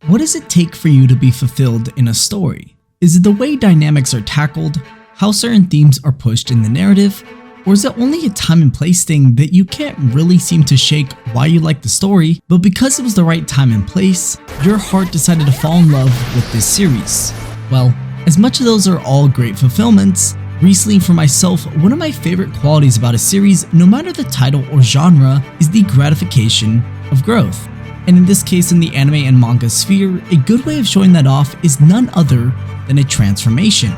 What does it take for you to be fulfilled in a story? Is it the way dynamics are tackled, how certain themes are pushed in the narrative, or is it only a time and place thing that you can't really seem to shake why you like the story, but because it was the right time and place, your heart decided to fall in love with this series? Well, as much as those are all great fulfillments, recently for myself, one of my favorite qualities about a series, no matter the title or genre, is the gratification of growth. And in this case, in the anime and manga sphere, a good way of showing that off is none other than a transformation.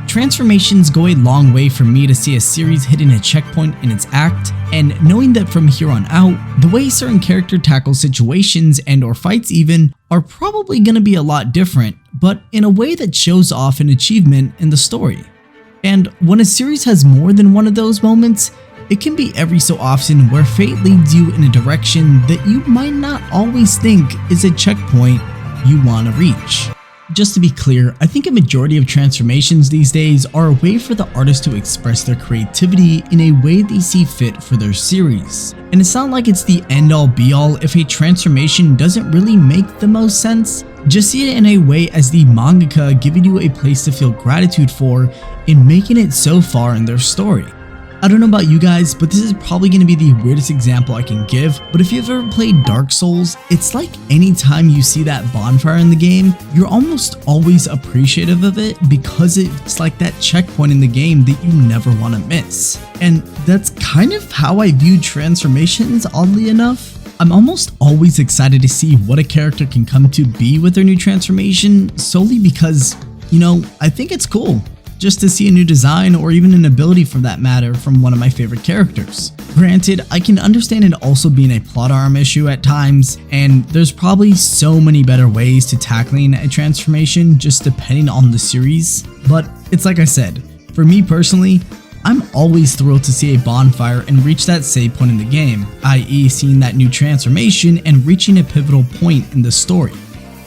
Transformations go a long way for me to see a series hitting a checkpoint in its act, and knowing that from here on out, the way certain character tackles situations and or fights even are probably going to be a lot different, but in a way that shows off an achievement in the story. And when a series has more than one of those moments, it can be every so often where fate leads you in a direction that you might not always think is a checkpoint you want to reach. Just to be clear, I think a majority of transformations these days are a way for the artist to express their creativity in a way they see fit for their series. And it's not like it's the end-all be-all if a transformation doesn't really make the most sense. Just see it in a way as the mangaka giving you a place to feel gratitude for in making it so far in their story. I don't know about you guys, but this is probably going to be the weirdest example I can give, but if you've ever played Dark Souls, it's like anytime you see that bonfire in the game, you're almost always appreciative of it because it's like that checkpoint in the game that you never want to miss. And that's kind of how I view transformations, oddly enough. I'm almost always excited to see what a character can come to be with their new transformation, solely because, I think it's cool just to see a new design or even an ability for that matter from one of my favorite characters. Granted, I can understand it also being a plot arm issue at times, and there's probably so many better ways to tackling a transformation just depending on the series, but it's like I said, for me personally, I'm always thrilled to see a bonfire and reach that save point in the game, i.e. seeing that new transformation and reaching a pivotal point in the story.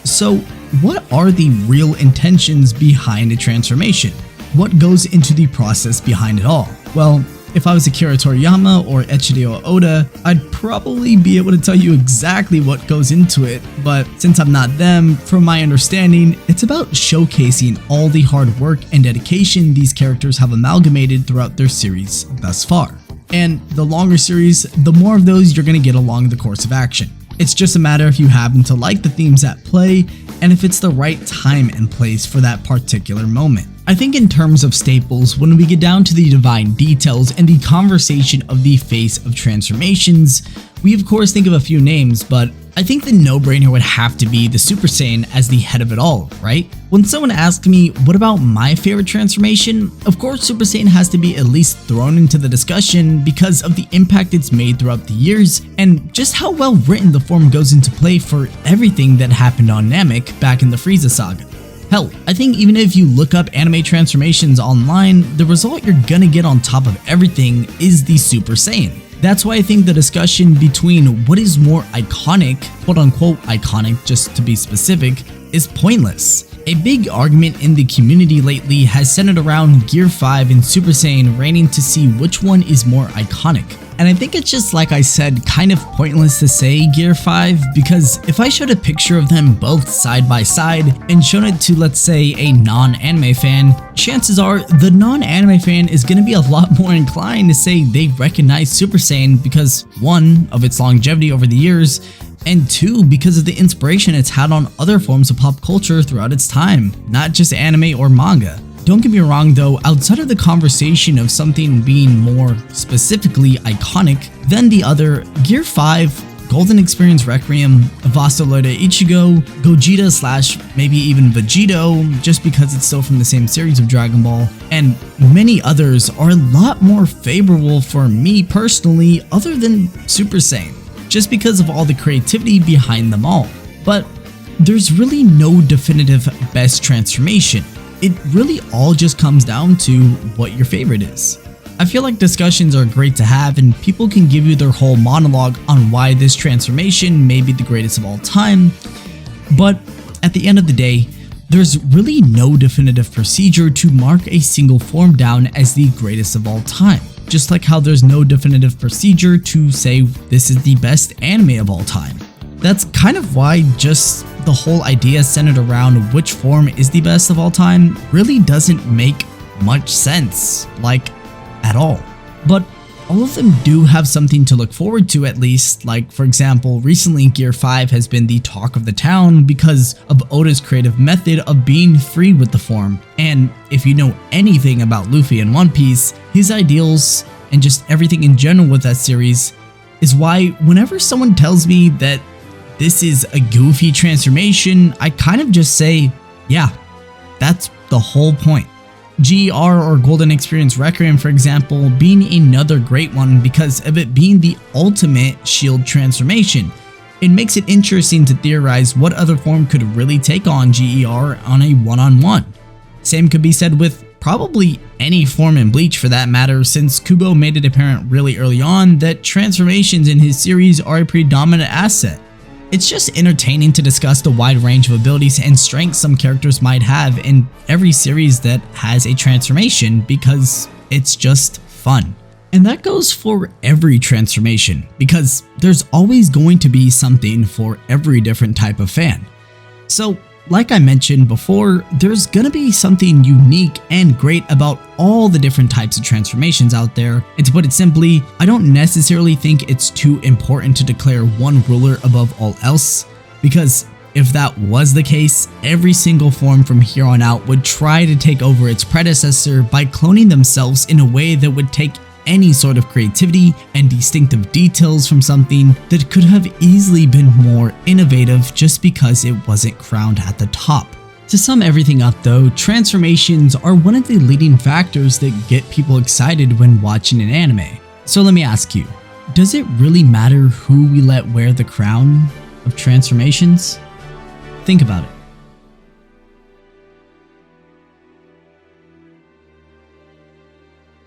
So, what are the real intentions behind a transformation? What goes into the process behind it all? Well, if I was Akira Toriyama or Eiichiro Oda, I'd probably be able to tell you exactly what goes into it, but since I'm not them, from my understanding, it's about showcasing all the hard work and dedication these characters have amalgamated throughout their series thus far. And the longer series, the more of those you're going to get along the course of action. It's just a matter if you happen to like the themes at play and if it's the right time and place for that particular moment. I think in terms of staples, when we get down to the divine details and the conversation of the face of transformations, we of course think of a few names, but I think the no-brainer would have to be the Super Saiyan as the head of it all, right? When someone asks me, what about my favorite transformation? Of course Super Saiyan has to be at least thrown into the discussion because of the impact it's made throughout the years and just how well written the form goes into play for everything that happened on Namek back in the Frieza saga. Hell, I think even if you look up anime transformations online, the result you're gonna get on top of everything is the Super Saiyan. That's why I think the discussion between what is more iconic, quote unquote iconic just to be specific, is pointless. A big argument in the community lately has centered around Gear 5 and Super Saiyan reigning to see which one is more iconic. And I think it's just, like I said, kind of pointless to say Gear 5 because if I showed a picture of them both side by side and shown it to, let's say, a non-anime fan, chances are the non-anime fan is going to be a lot more inclined to say they recognize Super Saiyan because, one, of its longevity over the years, and two, because of the inspiration it's had on other forms of pop culture throughout its time, not just anime or manga. Don't get me wrong though, outside of the conversation of something being more specifically iconic than the other, Gear 5, Golden Experience Requiem, Vasto Lord Ichigo, Gogeta / maybe even Vegito, just because it's still from the same series of Dragon Ball, and many others are a lot more favorable for me personally other than Super Saiyan, just because of all the creativity behind them all. But there's really no definitive best transformation. It really all just comes down to what your favorite is. I feel like discussions are great to have and people can give you their whole monologue on why this transformation may be the greatest of all time, but at the end of the day, there's really no definitive procedure to mark a single form down as the greatest of all time. Just like how there's no definitive procedure to say this is the best anime of all time. That's kind of why just the whole idea centered around which form is the best of all time really doesn't make much sense, like, at all. But all of them do have something to look forward to at least, like for example, recently Gear 5 has been the talk of the town because of Oda's creative method of being free with the form. And if you know anything about Luffy and One Piece, his ideals and just everything in general with that series is why whenever someone tells me that this is a goofy transformation, I kind of just say, yeah, that's the whole point. GER or Golden Experience Requiem, for example, being another great one because of it being the ultimate shield transformation. It makes it interesting to theorize what other form could really take on GER on a one-on-one. Same could be said with probably any form in Bleach for that matter, since Kubo made it apparent really early on that transformations in his series are a predominant asset. It's just entertaining to discuss the wide range of abilities and strengths some characters might have in every series that has a transformation because it's just fun. And that goes for every transformation because there's always going to be something for every different type of fan. So, like I mentioned before, there's gonna be something unique and great about all the different types of transformations out there, and to put it simply, I don't necessarily think it's too important to declare one ruler above all else, because if that was the case, every single form from here on out would try to take over its predecessor by cloning themselves in a way that would take any sort of creativity and distinctive details from something that could have easily been more innovative just because it wasn't crowned at the top. To sum everything up though, transformations are one of the leading factors that get people excited when watching an anime. So let me ask you, does it really matter who we let wear the crown of transformations? Think about it.